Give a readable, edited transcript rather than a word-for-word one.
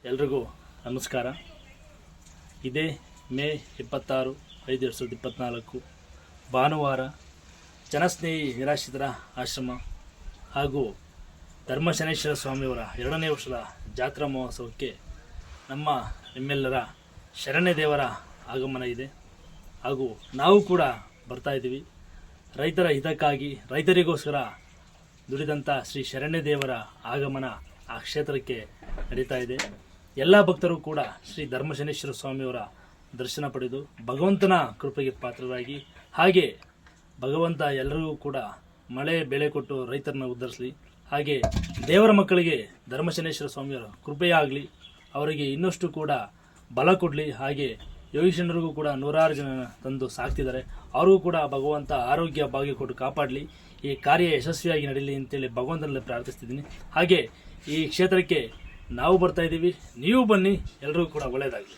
ಎಲ್ರಿಗೂ ನಮಸ್ಕಾರ. ಇದೇ ಮೇ 26, 5, 2024 ಭಾನುವಾರ ಜನಸ್ನೇಹಿ ನಿರಾಶ್ರಿತರ ಆಶ್ರಮ ಹಾಗೂ ಧರ್ಮಶನೇಶ್ವರ ಸ್ವಾಮಿಯವರ 2ನೇ ವರ್ಷದ ಜಾತ್ರಾ ಮಹೋತ್ಸವಕ್ಕೆ ನಿಮ್ಮೆಲ್ಲರ ಶರಣ್ಯ ದೇವರ ಆಗಮನ ಇದೆ. ಹಾಗೂ ನಾವು ಕೂಡ ಬರ್ತಾ ಇದ್ದೀವಿ. ರೈತರ ಹಿತಕ್ಕಾಗಿ, ರೈತರಿಗೋಸ್ಕರ ದುಡಿದಂಥ ಶ್ರೀ ಶರಣ್ಯ ದೇವರ ಆಗಮನ ಆ ಕ್ಷೇತ್ರಕ್ಕೆ ನಡೀತಾ ಇದೆ. ಎಲ್ಲ ಭಕ್ತರು ಕೂಡ ಶ್ರೀ ಧರ್ಮಶನೇಶ್ವರ ಸ್ವಾಮಿಯವರ ದರ್ಶನ ಪಡೆದು ಭಗವಂತನ ಕೃಪೆಗೆ ಪಾತ್ರರಾಗಿ, ಹಾಗೆ ಭಗವಂತ ಎಲ್ಲರಿಗೂ ಕೂಡ ಮಳೆ ಬೆಳೆ ಕೊಟ್ಟು ರೈತರನ್ನ ಉದ್ಧರಿಸಲಿ. ಹಾಗೆ ದೇವರ ಮಕ್ಕಳಿಗೆ ಧರ್ಮಶನೇಶ್ವರ ಸ್ವಾಮಿಯವರ ಕೃಪೆಯಾಗಲಿ, ಅವರಿಗೆ ಇನ್ನಷ್ಟು ಕೂಡ ಬಲ ಕೊಡಲಿ. ಹಾಗೆ ಯೋಗೀಶಣ್ಣರಿಗೂ ಕೂಡ 106 ಜನ ತಂದು ಸಾಕ್ತಿದ್ದಾರೆ. ಅವ್ರಿಗೂ ಕೂಡ ಭಗವಂತ ಆರೋಗ್ಯ ಭಾಗ್ಯ ಕೊಟ್ಟು ಕಾಪಾಡಲಿ. ಈ ಕಾರ್ಯ ಯಶಸ್ವಿಯಾಗಿ ನಡೀಲಿ ಅಂತೇಳಿ ಭಗವಂತನಲ್ಲಿ ಪ್ರಾರ್ಥಿಸ್ತಿದ್ದೀನಿ. ಹಾಗೆ ಈ ಕ್ಷೇತ್ರಕ್ಕೆ ನಾವು ಬರ್ತಾ ಇದ್ದೀವಿ, ನೀವು ಬನ್ನಿ, ಎಲ್ಲರಿಗೂ ಕೂಡ ಒಳ್ಳೆಯದಾಗಲಿ.